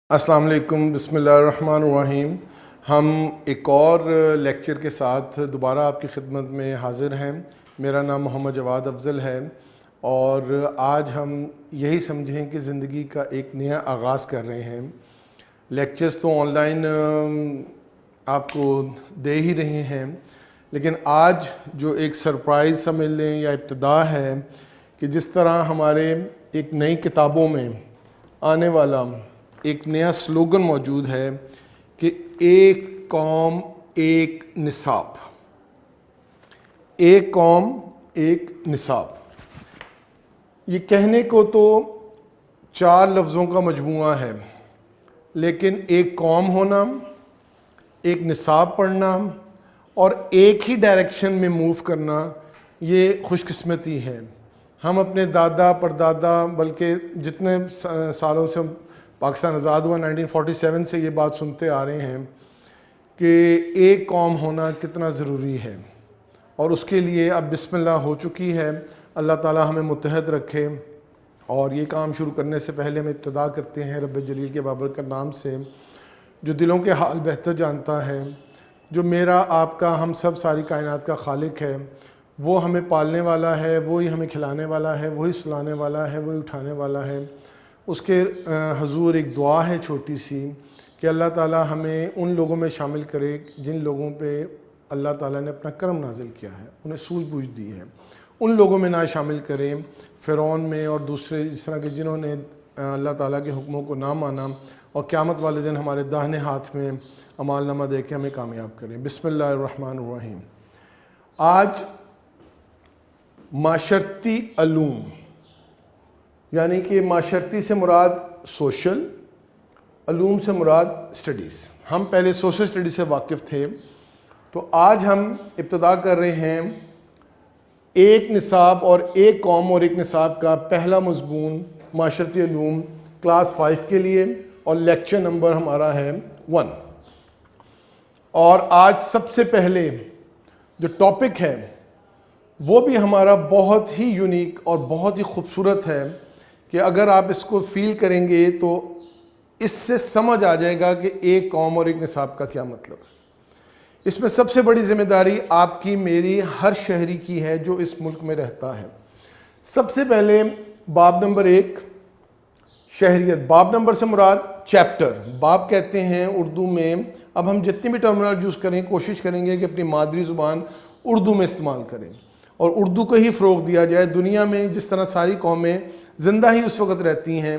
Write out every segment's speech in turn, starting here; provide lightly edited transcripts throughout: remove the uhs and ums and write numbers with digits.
السلام علیکم، بسم اللہ الرحمن الرحیم۔ ہم ایک اور لیکچر کے ساتھ دوبارہ آپ کی خدمت میں حاضر ہیں۔ میرا نام محمد جواد افضل ہے اور آج ہم یہی سمجھیں کہ زندگی کا ایک نیا آغاز کر رہے ہیں۔ لیکچرز تو آن لائن آپ کو دے ہی رہے ہیں، لیکن آج جو ایک سرپرائز سمجھ لیں یا ابتدا ہے کہ جس طرح ہمارے ایک نئی کتابوں میں آنے والا ایک نیا سلوگن موجود ہے کہ ایک قوم ایک نصاب، ایک قوم ایک نصاب۔ یہ کہنے کو تو 4 لفظوں کا مجموعہ ہے، لیکن ایک قوم ہونا، ایک نصاب پڑھنا اور ایک ہی ڈائریکشن میں موو کرنا، یہ خوش قسمتی ہے۔ ہم اپنے دادا پردادا بلکہ جتنے سالوں سے پاکستان آزاد ہوا 1947 سے یہ بات سنتے آ رہے ہیں کہ ایک قوم ہونا کتنا ضروری ہے، اور اس کے لیے اب بسم اللہ ہو چکی ہے۔ اللہ تعالی ہمیں متحد رکھے۔ اور یہ کام شروع کرنے سے پہلے ہم ابتدا کرتے ہیں رب جلیل کے بابرکت نام سے، جو دلوں کے حال بہتر جانتا ہے، جو میرا آپ کا ہم سب ساری کائنات کا خالق ہے۔ وہ ہمیں پالنے والا ہے، وہی ہمیں کھلانے والا ہے، وہی سلانے والا ہے، وہی اٹھانے والا ہے۔ اس کے حضور ایک دعا ہے چھوٹی سی کہ اللہ تعالیٰ ہمیں ان لوگوں میں شامل کرے جن لوگوں پہ اللہ تعالیٰ نے اپنا کرم نازل کیا ہے، انہیں سوجھ بوجھ دی ہے۔ ان لوگوں میں نہ شامل کریں فرعون میں اور دوسرے اس طرح کے جنہوں نے اللہ تعالیٰ کے حکموں کو نہ مانا، اور قیامت والے دن ہمارے داہنے ہاتھ میں اعمال نامہ دے کے ہمیں کامیاب کریں۔ بسم اللہ الرحمن الرحیم۔ آج معاشرتی علوم، یعنی کہ معاشرتی سے مراد سوشل، علوم سے مراد اسٹڈیز۔ ہم پہلے سوشل اسٹڈیز سے واقف تھے، تو آج ہم ابتدا کر رہے ہیں ایک نصاب اور ایک قوم اور ایک نصاب کا پہلا مضمون معاشرتی علوم کلاس 5 کے لیے، اور لیکچر نمبر ہمارا ہے 1۔ اور آج سب سے پہلے جو ٹاپک ہے وہ بھی ہمارا بہت ہی یونیک اور بہت ہی خوبصورت ہے کہ اگر آپ اس کو فیل کریں گے تو اس سے سمجھ آ جائے گا کہ ایک قوم اور ایک نصاب کا کیا مطلب ہے۔ اس میں سب سے بڑی ذمہ داری آپ کی، میری، ہر شہری کی ہے جو اس ملک میں رہتا ہے۔ سب سے پہلے باب نمبر 1، شہریت۔ باب نمبر سے مراد چیپٹر، باب کہتے ہیں اردو میں۔ اب ہم جتنی بھی ٹرمینالوجی یوز کریں کوشش کریں گے کہ اپنی مادری زبان اردو میں استعمال کریں اور اردو کو ہی فروغ دیا جائے۔ دنیا میں جس طرح ساری قومیں زندہ ہی اس وقت رہتی ہیں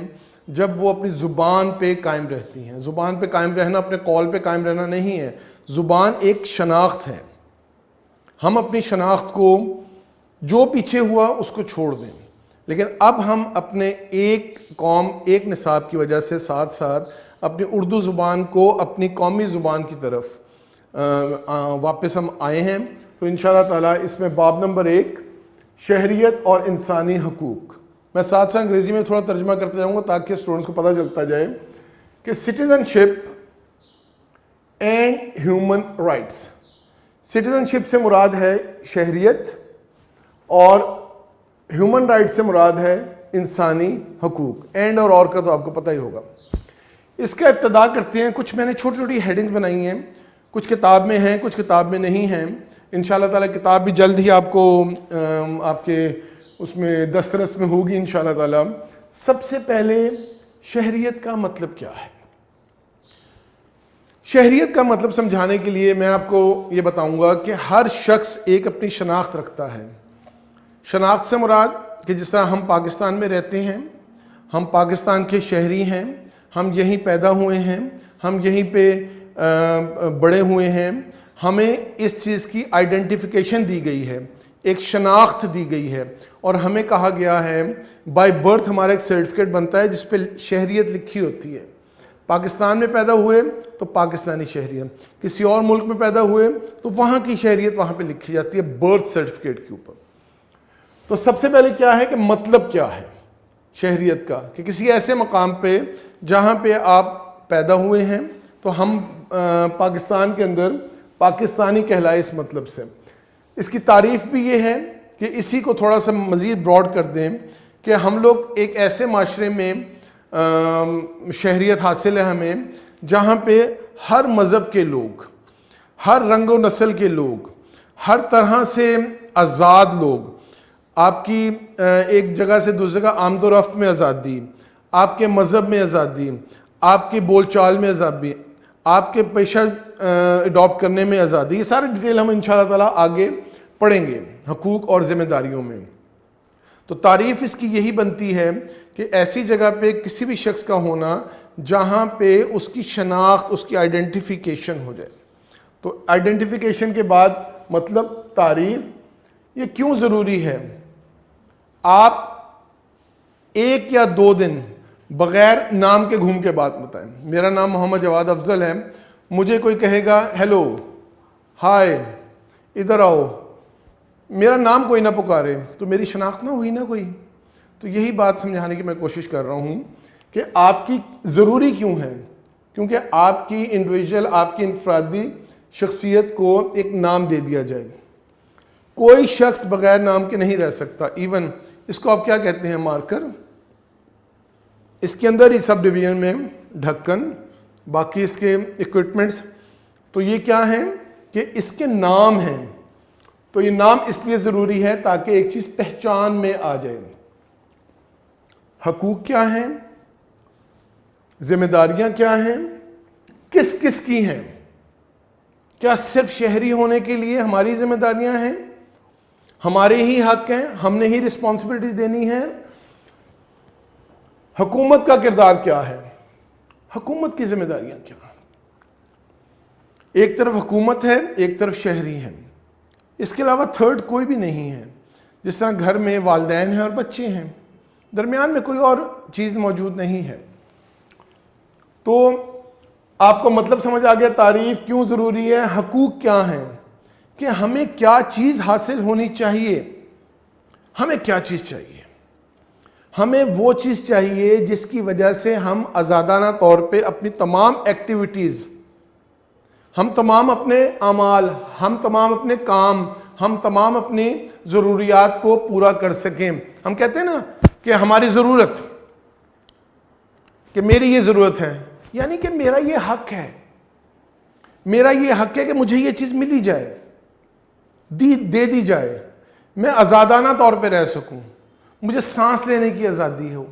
جب وہ اپنی زبان پہ قائم رہتی ہیں۔ زبان پہ قائم رہنا اپنے قول پہ قائم رہنا نہیں ہے، زبان ایک شناخت ہے۔ ہم اپنی شناخت کو جو پیچھے ہوا اس کو چھوڑ دیں، لیکن اب ہم اپنے ایک قوم ایک نصاب کی وجہ سے ساتھ ساتھ اپنی اردو زبان کو اپنی قومی زبان کی طرف واپس ہم آئے ہیں۔ تو انشاءاللہ تعالیٰ اس میں باب نمبر 1، شہریت اور انسانی حقوق۔ میں ساتھ ساتھ انگریزی میں تھوڑا ترجمہ کرتے جاؤں گا تاکہ اسٹوڈنٹس کو پتہ چلتا جائے کہ citizenship and human rights. Citizenship سے مراد ہے شہریت، اور ہیومن رائٹ سے مراد ہے انسانی حقوق۔ اینڈ اور کا تو آپ کو پتہ ہی ہوگا۔ اس کا ابتدا کرتے ہیں، کچھ میں نے چھوٹی چھوٹی ہیڈنگ بنائی ہیں، کچھ کتاب میں ہیں کچھ کتاب میں نہیں ہیں۔ انشاءاللہ تعالیٰ کتاب بھی جلد ہی آپ کو آپ کے اس میں دسترس میں ہوگی انشاءاللہ تعالیٰ۔ سب سے پہلے شہریت کا مطلب کیا ہے؟ شہریت کا مطلب سمجھانے کے لیے میں آپ کو یہ بتاؤں گا کہ ہر شخص ایک اپنی شناخت رکھتا ہے۔ شناخت سے مراد کہ جس طرح ہم پاکستان میں رہتے ہیں، ہم پاکستان کے شہری ہیں، ہم یہیں پیدا ہوئے ہیں، ہم یہیں پہ بڑے ہوئے ہیں، ہمیں اس چیز کی آئیڈینٹیفیکیشن دی گئی ہے، ایک شناخت دی گئی ہے، اور ہمیں کہا گیا ہے بائی برتھ ہمارا ایک سرٹیفکیٹ بنتا ہے جس پہ شہریت لکھی ہوتی ہے۔ پاکستان میں پیدا ہوئے تو پاکستانی شہریت، کسی اور ملک میں پیدا ہوئے تو وہاں کی شہریت وہاں پہ لکھی جاتی ہے برتھ سرٹیفکیٹ کے اوپر۔ تو سب سے پہلے کیا ہے کہ مطلب کیا ہے شہریت کا، کہ کسی ایسے مقام پہ جہاں پہ آپ پیدا ہوئے ہیں تو ہم پاکستان کے اندر پاکستانی کہلائے اس مطلب سے۔ اس کی تعریف بھی یہ ہے کہ اسی کو تھوڑا سا مزید براڈ کر دیں کہ ہم لوگ ایک ایسے معاشرے میں شہریت حاصل ہے ہمیں جہاں پہ ہر مذہب کے لوگ، ہر رنگ و نسل کے لوگ، ہر طرح سے آزاد لوگ، آپ کی ایک جگہ سے دوسری جگہ آمد و رفت میں آزادی، آپ کے مذہب میں آزادی، آپ کے بول چال میں آزادی، آپ کے پیشہ اڈاپٹ کرنے میں آزادی، یہ سارے ڈیٹیل ہم انشاءاللہ تعالیٰ آگے پڑھیں گے حقوق اور ذمہ داریوں میں۔ تو تعریف اس کی یہی بنتی ہے کہ ایسی جگہ پہ کسی بھی شخص کا ہونا جہاں پہ اس کی شناخت، اس کی آئیڈینٹیفیکیشن ہو جائے۔ تو آئیڈینٹیفیکیشن کے بعد مطلب تعریف، یہ کیوں ضروری ہے؟ آپ ایک یا دو دن بغیر نام کے گھوم کے بات بتائیں۔ میرا نام محمد جواد افضل ہے، مجھے کوئی کہے گا ہیلو، ہائے، ادھر آؤ، میرا نام کوئی نہ پکارے تو میری شناخت نہ ہوئی نا کوئی۔ تو یہی بات سمجھانے کی میں کوشش کر رہا ہوں کہ آپ کی ضروری کیوں ہے، کیونکہ آپ کی انڈیویجول، آپ کی انفرادی شخصیت کو ایک نام دے دیا جائے۔ کوئی شخص بغیر نام کے نہیں رہ سکتا۔ ایون اس کو آپ کیا کہتے ہیں؟ مارکر۔ اس کے اندر ہی سب ڈویژن میں ڈھکن، باقی اس کے ایکوپمنٹس، تو یہ کیا ہیں کہ اس کے نام ہیں۔ تو یہ نام اس لیے ضروری ہے تاکہ ایک چیز پہچان میں آ جائے۔ حقوق کیا ہیں، ذمہ داریاں کیا ہیں، کس کس کی ہیں؟ کیا صرف شہری ہونے کے لیے ہماری ذمہ داریاں ہیں، ہمارے ہی حق ہیں، ہم نے ہی رسپانسبلٹی دینی ہے؟ حکومت کا کردار کیا ہے، حکومت کی ذمہ داریاں کیا ہیں؟ ایک طرف حکومت ہے، ایک طرف شہری ہے، اس کے علاوہ تھرڈ کوئی بھی نہیں ہے۔ جس طرح گھر میں والدین ہیں اور بچے ہیں، درمیان میں کوئی اور چیز موجود نہیں ہے۔ تو آپ کو مطلب سمجھ آ گیا تعریف کیوں ضروری ہے، حقوق کیا ہیں، کہ ہمیں کیا چیز حاصل ہونی چاہیے۔ ہمیں کیا چیز چاہیے؟ ہمیں وہ چیز چاہیے جس کی وجہ سے ہم آزادانہ طور پہ اپنی تمام ایکٹیویٹیز، ہم تمام اپنے اعمال، ہم تمام اپنے کام، ہم تمام اپنی ضروریات کو پورا کر سکیں۔ ہم کہتے ہیں نا کہ ہماری ضرورت، کہ میری یہ ضرورت ہے، یعنی کہ میرا یہ حق ہے، میرا یہ حق ہے کہ مجھے یہ چیز ملی جائے، دے دی جائے، میں آزادانہ طور پہ رہ سکوں، مجھے سانس لینے کی آزادی ہو۔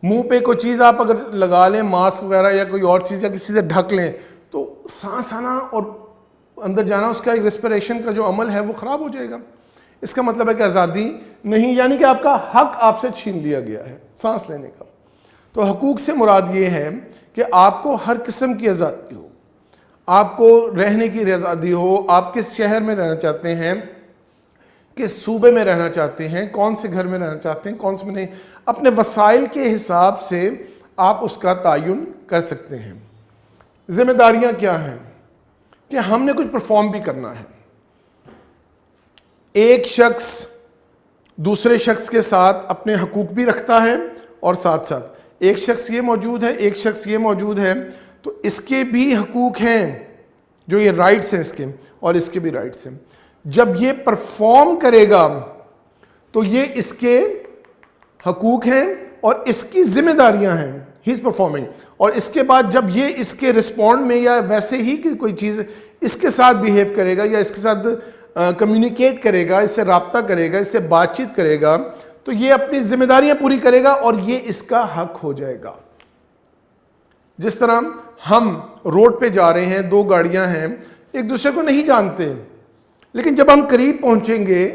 منہ پہ کوئی چیز آپ اگر لگا لیں، ماسک وغیرہ یا کوئی اور چیز، یا کسی سے ڈھک لیں، تو سانس آنا اور اندر جانا، اس کا ایک ریسپریشن کا جو عمل ہے وہ خراب ہو جائے گا۔ اس کا مطلب ہے کہ آزادی نہیں، یعنی کہ آپ کا حق آپ سے چھین لیا گیا ہے سانس لینے کا۔ تو حقوق سے مراد یہ ہے کہ آپ کو ہر قسم کی آزادی ہو، آپ کو رہنے کی آزادی ہو، آپ کس شہر میں رہنا چاہتے ہیں، کس صوبے میں رہنا چاہتے ہیں، کون سے گھر میں رہنا چاہتے ہیں، کون سے میں نہیں، اپنے وسائل کے حساب سے آپ اس کا تعین کر سکتے ہیں۔ ذمہ داریاں کیا ہیں، کہ ہم نے کچھ پرفارم بھی کرنا ہے۔ ایک شخص دوسرے شخص کے ساتھ اپنے حقوق بھی رکھتا ہے، اور ساتھ ساتھ ایک شخص یہ موجود ہے، ایک شخص یہ موجود ہے، تو اس کے بھی حقوق ہیں، جو یہ رائٹس ہیں اس کے، اور اس کے بھی رائٹس ہیں۔ جب یہ پرفارم کرے گا تو یہ اس کے حقوق ہیں اور اس کی ذمہ داریاں ہیں، ہی از پرفارمنگ۔ اور اس کے بعد جب یہ اس کے رسپونڈ میں یا ویسے ہی کہ کوئی چیز اس کے ساتھ بیہیو کرے گا، یا اس کے ساتھ کمیونیکیٹ کرے گا، اس سے رابطہ کرے گا، اس سے بات چیت کرے گا، تو یہ اپنی ذمہ داریاں پوری کرے گا اور یہ اس کا حق ہو جائے گا۔ جس طرح ہم روڈ پہ جا رہے ہیں، دو گاڑیاں ہیں، ایک دوسرے کو نہیں جانتے، لیکن جب ہم قریب پہنچیں گے،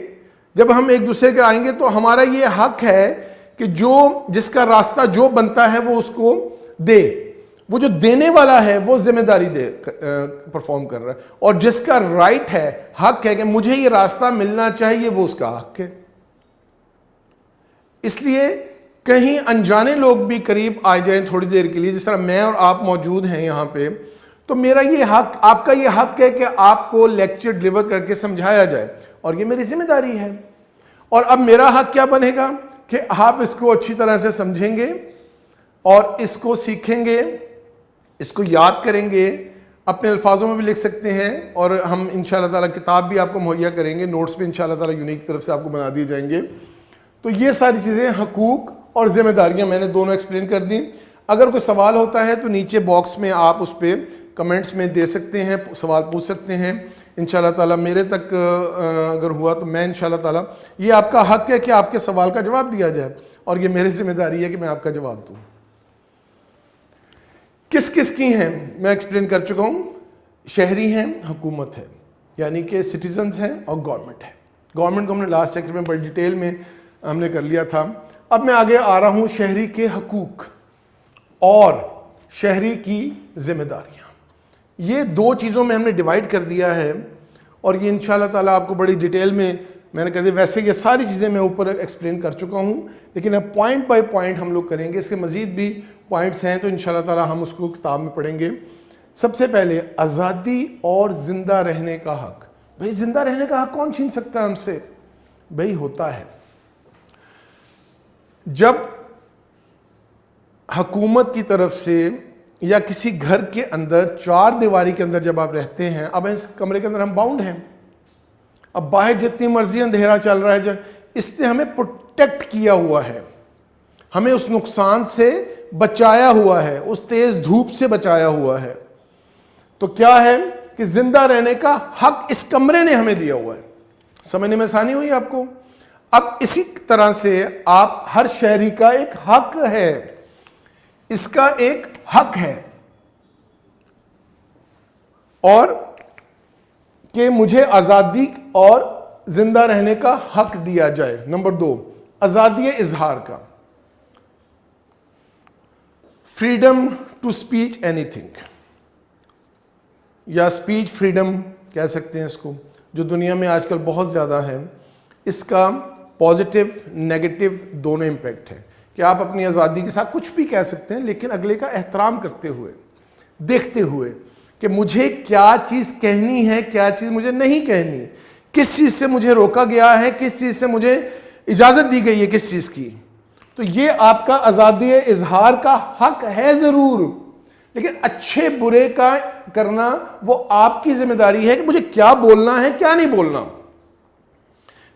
جب ہم ایک دوسرے کے آئیں گے، تو ہمارا یہ حق ہے کہ جس کا راستہ جو بنتا ہے وہ اس کو دے۔ وہ جو دینے والا ہے وہ ذمہ داری پرفارم کر رہا ہے، اور جس کا رائٹ ہے، حق ہے کہ مجھے یہ راستہ ملنا چاہیے، وہ اس کا حق ہے۔ اس لیے کہیں انجانے لوگ بھی قریب آ جائیں تھوڑی دیر کے لیے، جس طرح میں اور آپ موجود ہیں یہاں پہ، تو میرا یہ حق، آپ کا یہ حق ہے کہ آپ کو لیکچر ڈلیور کر کے سمجھایا جائے، اور یہ میری ذمہ داری ہے۔ اور اب میرا حق کیا بنے گا کہ آپ اس کو اچھی طرح سے سمجھیں گے اور اس کو سیکھیں گے، اس کو یاد کریں گے، اپنے الفاظوں میں بھی لکھ سکتے ہیں، اور ہم انشاءاللہ تعالیٰ کتاب بھی آپ کو مہیا کریں گے، نوٹس بھی انشاءاللہ تعالیٰ یونیک طرف سے آپ کو بنا دیے جائیں گے۔ تو یہ ساری چیزیں حقوق اور ذمہ داریاں میں نے دونوں ایکسپلین کر دیں. اگر کوئی سوال ہوتا ہے تو نیچے باکس میں آپ اس پہ کمنٹس میں دے سکتے ہیں, سوال پوچھ سکتے ہیں. انشاءاللہ تعالیٰ میرے تک اگر ہوا تو میں انشاءاللہ تعالیٰ, یہ آپ کا حق ہے کہ آپ کے سوال کا جواب دیا جائے, اور یہ میری ذمہ داری ہے کہ میں آپ کا جواب دوں. کس کس کی ہیں میں ایکسپلین کر چکا ہوں. شہری ہیں, حکومت ہے, یعنی کہ سٹیزنز ہیں, اور گورنمنٹ ہے. گورنمنٹ کو ہم نے لاسٹ لیکچر میں بڑی ڈیٹیل میں ہم نے کر لیا تھا. اب میں آگے آ رہا ہوں شہری کے حقوق اور شہری کی ذمہ داریاں. یہ دو چیزوں میں ہم نے ڈیوائڈ کر دیا ہے, اور یہ انشاءاللہ تعالیٰ آپ کو بڑی ڈیٹیل میں نے کر دیا. ویسے یہ ساری چیزیں میں اوپر ایکسپلین کر چکا ہوں, لیکن اب پوائنٹ بائی پوائنٹ ہم لوگ کریں گے. اس کے مزید بھی پوائنٹس ہیں تو انشاءاللہ تعالیٰ ہم اس کو کتاب میں پڑھیں گے. سب سے پہلے آزادی اور زندہ رہنے کا حق. بھئی زندہ رہنے کا حق کون چھین سکتا ہے ہم سے؟ بھئی ہوتا ہے. جب حکومت کی طرف سے یا کسی گھر کے اندر چار دیواری کے اندر جب آپ رہتے ہیں, اب اس کمرے کے اندر ہم باؤنڈ ہیں, اب باہر جتنی مرضی اندھیرا چل رہا ہے, اس نے ہمیں پروٹیکٹ کیا ہوا ہے, ہمیں اس نقصان سے بچایا ہوا ہے, اس تیز دھوپ سے بچایا ہوا ہے. تو کیا ہے کہ زندہ رہنے کا حق اس کمرے نے ہمیں دیا ہوا ہے. سمجھنے میں آسانی ہوئی آپ کو؟ اب اسی طرح سے آپ ہر شہری کا ایک حق ہے, اس کا ایک حق ہے, اور کہ مجھے آزادی اور زندہ رہنے کا حق دیا جائے. نمبر 2, آزادی اظہار کا, فریڈم ٹو اسپیچ اینی تھنگ, یا اسپیچ فریڈم کہہ سکتے ہیں اس کو, جو دنیا میں آج کل بہت زیادہ ہے. اس کا پازیٹیو نیگیٹو دونوں امپیکٹ ہے کہ آپ اپنی آزادی کے ساتھ کچھ بھی کہہ سکتے ہیں, لیکن اگلے کا احترام کرتے ہوئے, دیکھتے ہوئے کہ مجھے کیا چیز کہنی ہے, کیا چیز مجھے نہیں کہنی, کس چیز سے مجھے روکا گیا ہے, کس چیز سے مجھے اجازت دی گئی ہے, کس چیز کی. تو یہ آپ کا آزادی اظہار کا حق ہے ضرور, لیکن اچھے برے کا کرنا وہ آپ کی ذمہ داری ہے کہ مجھے کیا بولنا ہے, کیا نہیں بولنا.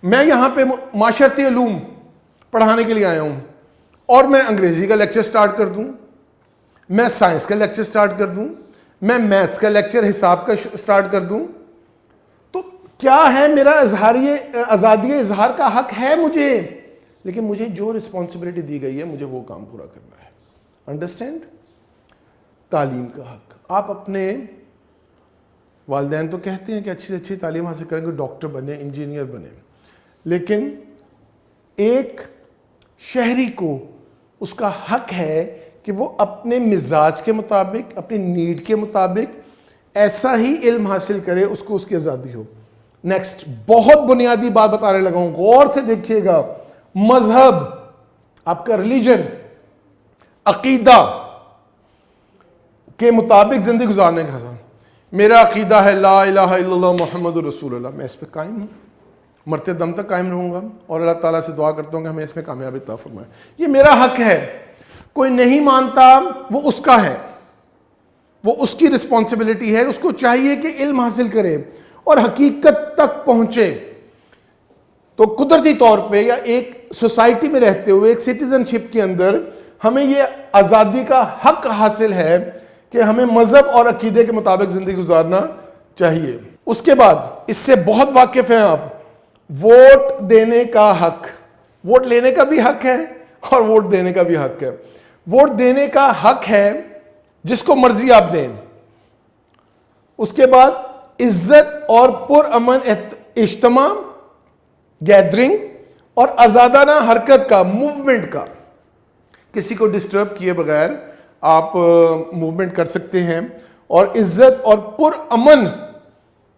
میں یہاں پہ معاشرتی علوم پڑھانے کے لیے آیا ہوں, اور میں انگریزی کا لیکچر سٹارٹ کر دوں, میں سائنس کا لیکچر سٹارٹ کر دوں, میں میتھس کا لیکچر حساب کا سٹارٹ کر دوں, تو کیا ہے میرا آزادی اظہار کا حق ہے مجھے, لیکن مجھے جو رسپانسبلٹی دی گئی ہے مجھے وہ کام پورا کرنا ہے. انڈرسٹینڈ؟ تعلیم کا حق. آپ اپنے والدین تو کہتے ہیں کہ اچھی سے اچھی تعلیم حاصل کریں گے, ڈاکٹر بنے, انجینئر بنے, لیکن ایک شہری کو اس کا حق ہے کہ وہ اپنے مزاج کے مطابق, اپنی نیڈ کے مطابق ایسا ہی علم حاصل کرے, اس کو اس کی آزادی ہو. نیکسٹ, بہت بنیادی بات بتانے لگا ہوں, غور سے دیکھیے گا. مذہب, آپ کا ریلیجن, عقیدہ کے مطابق زندگی گزارنے کا حساب. میرا عقیدہ ہے لا الہ الا اللہ محمد رسول اللہ, میں اس پہ قائم ہوں, مرتے دم تک قائم رہوں گا, اور اللہ تعالیٰ سے دعا کرتا ہوں کہ ہمیں اس میں کامیابی عطا فرمائے. یہ میرا حق ہے. کوئی نہیں مانتا وہ اس کا ہے, وہ اس کی رسپانسبلٹی ہے, اس کو چاہیے کہ علم حاصل کرے اور حقیقت تک پہنچے. تو قدرتی طور پہ یا ایک سوسائٹی میں رہتے ہوئے, ایک سٹیزن شپ کے اندر ہمیں یہ آزادی کا حق حاصل ہے کہ ہمیں مذہب اور عقیدے کے مطابق زندگی گزارنا چاہیے. اس کے بعد اس سے بہت واقف ہیں آپ, ووٹ دینے کا حق. ووٹ لینے کا بھی حق ہے اور ووٹ دینے کا بھی حق ہے. ووٹ دینے کا حق ہے جس کو مرضی آپ دیں. اس کے بعد عزت اور پرامن اجتماع, گیدرنگ اور آزادانہ حرکت کا, موومنٹ کا. کسی کو ڈسٹرب کیے بغیر آپ موومنٹ کر سکتے ہیں, اور عزت اور پرامن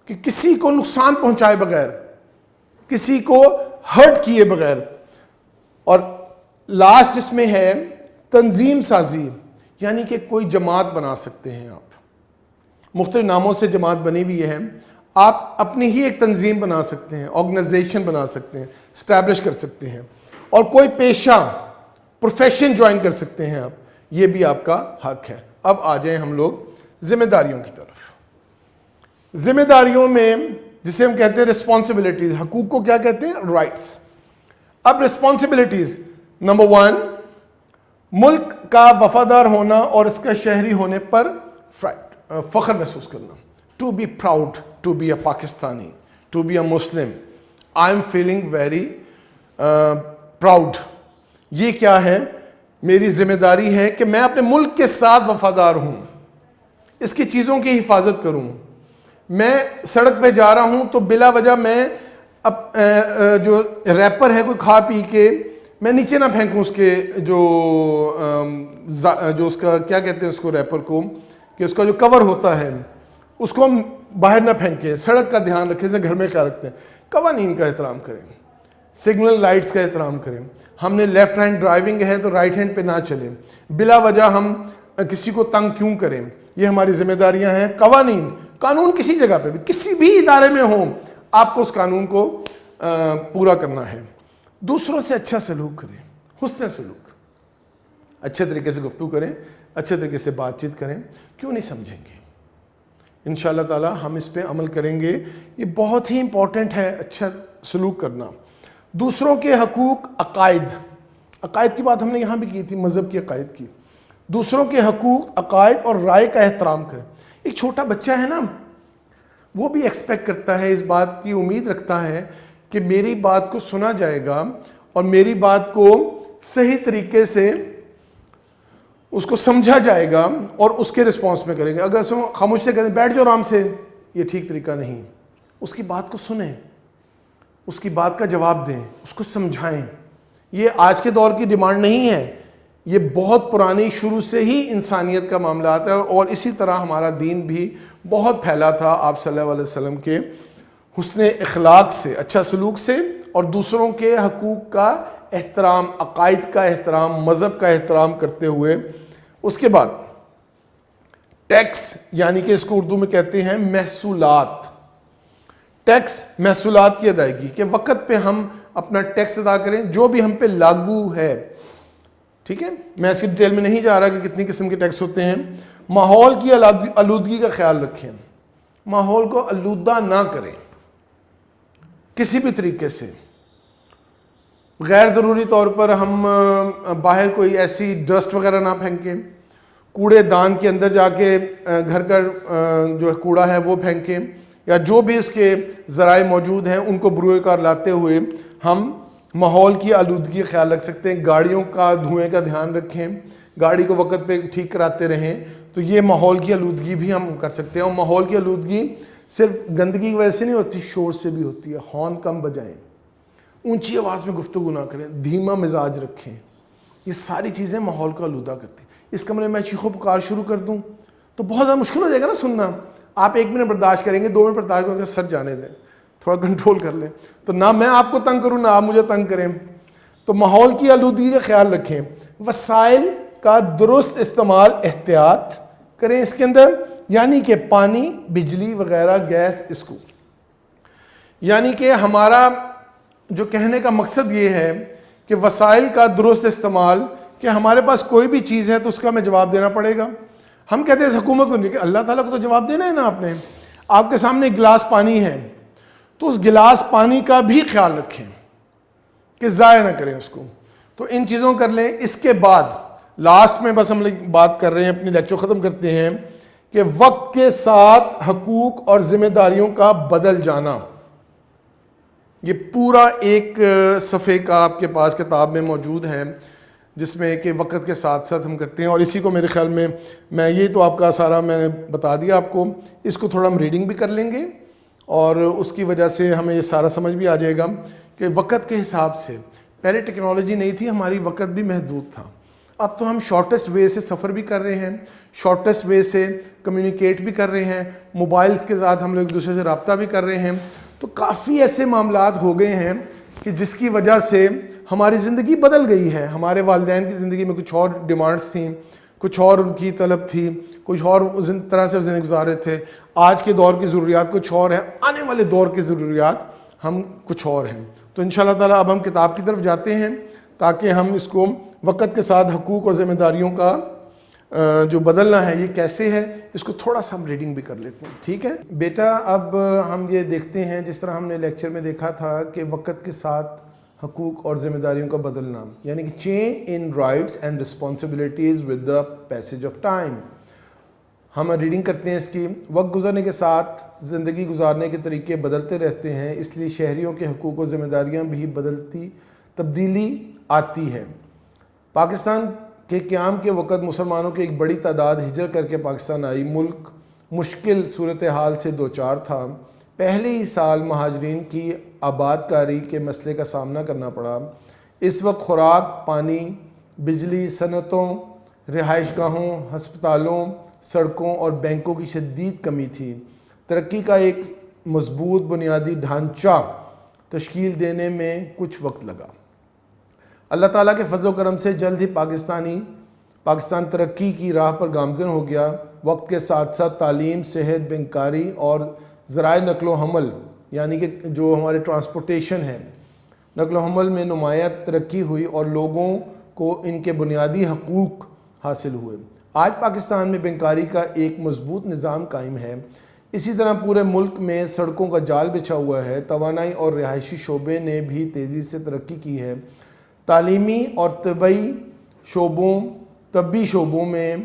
کہ کسی کو نقصان پہنچائے بغیر, کسی کو ہرٹ کیے بغیر. اور لاسٹ اس میں ہے تنظیم سازی, یعنی کہ کوئی جماعت بنا سکتے ہیں آپ. مختلف ناموں سے جماعت بنی ہوئی ہے, آپ اپنی ہی ایک تنظیم بنا سکتے ہیں, آرگنائزیشن بنا سکتے ہیں, اسٹیبلش کر سکتے ہیں, اور کوئی پیشہ پروفیشن جوائن کر سکتے ہیں آپ. یہ بھی آپ کا حق ہے. اب آ جائیں ہم لوگ ذمہ داریوں کی طرف. ذمہ داریوں میں جسے ہم کہتے ہیں رسپانسبلٹیز, حقوق کو کیا کہتے ہیں؟ رائٹس. اب رسپانسبلٹیز, نمبر 1 ملک کا وفادار ہونا اور اس کا شہری ہونے پر فخر محسوس کرنا. To be proud to be a Pakistani, to be a Muslim. I am feeling very proud. یہ کیا ہے؟ میری ذمہ داری ہے کہ میں اپنے ملک کے ساتھ وفادار ہوں, اس کی چیزوں کی حفاظت کروں. میں سڑک پہ جا رہا ہوں تو بلا وجہ میں جو ریپر ہے کوئی کھا پی کے میں نیچے نہ پھینکوں اس کے جو اس کا کیا کہتے ہیں اس کو ریپر کو, کہ اس کا جو کور ہوتا ہے اس کو ہم باہر نہ پھینکیں. سڑک کا دھیان رکھیں, جیسے گھر میں کیا رکھتے ہیں, قوانین کا احترام کریں, سگنل لائٹس کا احترام کریں. ہم نے لیفٹ ہینڈ ڈرائیونگ ہے تو رائٹ ہینڈ پہ نہ چلیں. بلا وجہ ہم کسی کو تنگ کیوں کریں؟ یہ ہماری ذمہ داریاں ہیں. قانون کسی جگہ پہ بھی, کسی بھی ادارے میں ہوں, آپ کو اس قانون کو پورا کرنا ہے. دوسروں سے اچھا سلوک کریں, حسن سلوک, اچھے طریقے سے گفتگو کریں, اچھے طریقے سے بات چیت کریں. کیوں نہیں سمجھیں گے؟ انشاءاللہ تعالی ہم اس پہ عمل کریں گے. یہ بہت ہی امپورٹنٹ ہے اچھا سلوک کرنا. دوسروں کے حقوق, عقائد کی بات ہم نے یہاں بھی کی تھی, مذہب کی عقائد کی. دوسروں کے حقوق, عقائد اور رائے کا احترام کریں. ایک چھوٹا بچہ ہے نا, وہ بھی ایکسپیکٹ کرتا ہے, اس بات کی امید رکھتا ہے کہ میری بات کو سنا جائے گا اور میری بات کو صحیح طریقے سے اس کو سمجھا جائے گا اور اس کے رسپانس میں کریں گے. اگر اس میں خاموش سے کہتے ہیں بیٹھ جاؤ آرام سے, یہ ٹھیک طریقہ نہیں. اس کی بات کو سنیں, اس کی بات کا جواب دیں, اس کو سمجھائیں. یہ آج کے دور کی ڈیمانڈ نہیں ہے, یہ بہت پرانی شروع سے ہی انسانیت کا معاملات ہے. اور اسی طرح ہمارا دین بھی بہت پھیلا تھا آپ صلی اللہ علیہ وسلم کے حسن اخلاق سے, اچھا سلوک سے, اور دوسروں کے حقوق کا احترام, عقائد کا احترام, مذہب کا احترام کرتے ہوئے. اس کے بعد ٹیکس, یعنی کہ اس کو اردو میں کہتے ہیں محصولات. ٹیکس, محصولات کی ادائیگی, کہ وقت پہ ہم اپنا ٹیکس ادا کریں جو بھی ہم پہ لاگو ہے. ٹھیک ہے, میں اس کی ڈیٹیل میں نہیں جا رہا کہ کتنی قسم کے ٹیکس ہوتے ہیں. ماحول کی آلودگی کا خیال رکھیں, ماحول کو آلودہ نہ کریں کسی بھی طریقے سے. غیر ضروری طور پر ہم باہر کوئی ایسی ڈسٹ وغیرہ نہ پھینکیں, کوڑے دان کے اندر جا کے گھر کا جو کوڑا ہے وہ پھینکیں, یا جو بھی اس کے ذرائع موجود ہیں ان کو بروئے کار لاتے ہوئے ہم ماحول کی آلودگی کا خیال رکھ سکتے ہیں. گاڑیوں کا دھوئیں کا دھیان رکھیں, گاڑی کو وقت پہ ٹھیک کراتے رہیں, تو یہ ماحول کی آلودگی بھی ہم کر سکتے ہیں. اور ماحول کی آلودگی صرف گندگی کی وجہ سے نہیں ہوتی, شور سے بھی ہوتی ہے. ہارن کم بجائیں, اونچی آواز میں گفتگو نہ کریں, دھیما مزاج رکھیں. یہ ساری چیزیں ماحول کو آلودہ کرتی ہیں. اس کمرے میں چیخو پکار شروع کر دوں تو بہت زیادہ مشکل ہو جائے گا نا سننا. آپ 1 منٹ برداشت کریں گے, 2 منٹ برداشت کریں گے, سر جانے دیں, تھوڑا کنٹرول کر لیں. تو نہ میں آپ کو تنگ کروں نہ آپ مجھے تنگ کریں. تو ماحول کی آلودگی کا خیال رکھیں. وسائل کا درست استعمال, احتیاط کریں اس کے اندر, یعنی کہ پانی, بجلی وغیرہ, گیس, اس کو. یعنی کہ ہمارا جو کہنے کا مقصد یہ ہے کہ وسائل کا درست استعمال, کہ ہمارے پاس کوئی بھی چیز ہے تو اس کا ہمیں جواب دینا پڑے گا. ہم کہتے ہیں اس حکومت کو نہیں, کہ اللہ تعالیٰ کو تو جواب دینا ہے نا. آپ نے, آپ کے سامنے ایک گلاس پانی ہے تو اس گلاس پانی کا بھی خیال رکھیں کہ ضائع نہ کریں اس کو. تو ان چیزوں کر لیں. اس کے بعد لاسٹ میں بس ہم بات کر رہے ہیں, اپنی لیکچر ختم کرتے ہیں, کہ وقت کے ساتھ حقوق اور ذمہ داریوں کا بدل جانا. یہ پورا ایک صفحے کا آپ کے پاس کتاب میں موجود ہے جس میں کہ وقت کے ساتھ ساتھ ہم کرتے ہیں. اور اسی کو میرے خیال میں یہ تو آپ کا سارا میں نے بتا دیا آپ کو. اس کو تھوڑا ہم ریڈنگ بھی کر لیں گے اور اس کی وجہ سے ہمیں یہ سارا سمجھ بھی آ جائے گا کہ وقت کے حساب سے. پہلے ٹیکنالوجی نہیں تھی, ہماری وقت بھی محدود تھا. اب تو ہم شارٹیسٹ وے سے سفر بھی کر رہے ہیں, شارٹیسٹ وے سے کمیونیکیٹ بھی کر رہے ہیں, موبائلز کے ساتھ ہم لوگ ایک دوسرے سے رابطہ بھی کر رہے ہیں. تو کافی ایسے معاملات ہو گئے ہیں کہ جس کی وجہ سے ہماری زندگی بدل گئی ہے. ہمارے والدین کی زندگی میں کچھ اور ڈیمانڈس تھیں, کچھ اور ان کی طلب تھی, کچھ اور طرح سے زندگی گزارے تھے. آج کے دور کی ضروریات کچھ اور ہیں, آنے والے دور کی ضروریات ہم کچھ اور ہیں. تو انشاءاللہ تعالیٰ اب ہم کتاب کی طرف جاتے ہیں تاکہ ہم اس کو وقت کے ساتھ حقوق اور ذمہ داریوں کا جو بدلنا ہے یہ کیسے ہے, اس کو تھوڑا سا ہم ریڈنگ بھی کر لیتے ہیں. ٹھیک ہے بیٹا, اب ہم یہ دیکھتے ہیں جس طرح ہم نے لیکچر میں دیکھا تھا کہ وقت کے ساتھ حقوق اور ذمہ داریوں کا بدلنا، یعنی کہ change in rights and responsibilities with the passage of time. ہم ریڈنگ کرتے ہیں اس کی. وقت گزرنے کے ساتھ زندگی گزارنے کے طریقے بدلتے رہتے ہیں، اس لیے شہریوں کے حقوق و ذمہ داریاں بھی تبدیلی آتی ہے. پاکستان کے قیام کے وقت مسلمانوں کی ایک بڑی تعداد ہجرت کر کے پاکستان آئی. ملک مشکل صورتحال سے دوچار تھا. پہلے ہی سال مہاجرین کی آباد کاری کے مسئلے کا سامنا کرنا پڑا. اس وقت خوراک، پانی، بجلی، صنعتوں، رہائش گاہوں، ہسپتالوں، سڑکوں اور بینکوں کی شدید کمی تھی. ترقی کا ایک مضبوط بنیادی ڈھانچہ تشکیل دینے میں کچھ وقت لگا. اللہ تعالیٰ کے فضل و کرم سے جلد ہی پاکستان ترقی کی راہ پر گامزن ہو گیا. وقت کے ساتھ ساتھ تعلیم، صحت، بینکاری اور ذرائع نقل و حمل، یعنی کہ جو ہمارے ٹرانسپورٹیشن ہے، نقل و حمل میں نمایاں ترقی ہوئی اور لوگوں کو ان کے بنیادی حقوق حاصل ہوئے. آج پاکستان میں بینکاری کا ایک مضبوط نظام قائم ہے. اسی طرح پورے ملک میں سڑکوں کا جال بچھا ہوا ہے. توانائی اور رہائشی شعبے نے بھی تیزی سے ترقی کی ہے. تعلیمی اور طبی شعبوں میں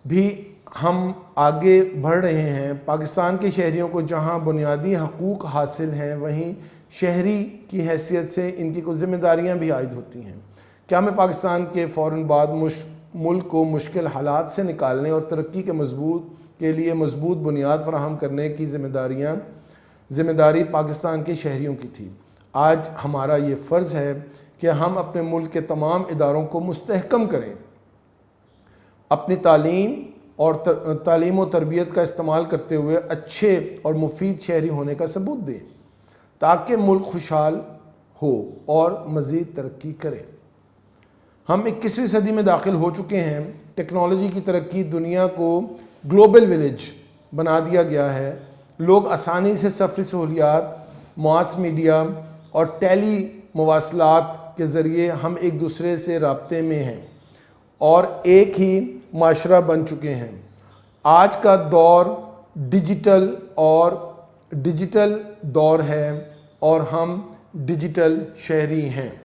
بھی ہم آگے بڑھ رہے ہیں. پاکستان کے شہریوں کو جہاں بنیادی حقوق حاصل ہیں، وہیں شہری کی حیثیت سے ان کی کچھ ذمہ داریاں بھی عائد ہوتی ہیں. کیا میں پاکستان کے فوراً بعد ملک کو مشکل حالات سے نکالنے اور ترقی کے لیے مضبوط بنیاد فراہم کرنے کی ذمہ داری پاکستان کے شہریوں کی تھی. آج ہمارا یہ فرض ہے کہ ہم اپنے ملک کے تمام اداروں کو مستحکم کریں، اپنی تعلیم و تربیت کا استعمال کرتے ہوئے اچھے اور مفید شہری ہونے کا ثبوت دیں تاکہ ملک خوشحال ہو اور مزید ترقی کرے. ہم 21ویں صدی میں داخل ہو چکے ہیں. ٹیکنالوجی کی ترقی دنیا کو گلوبل ولیج بنا دیا گیا ہے. لوگ آسانی سے سفری سہولیات، ماس میڈیا اور ٹیلی مواصلات کے ذریعے ہم ایک دوسرے سے رابطے میں ہیں اور ایک ہی معاشرہ بن چکے ہیں. آج کا دور ڈیجیٹل دور ہے اور ہم ڈیجیٹل شہری ہیں.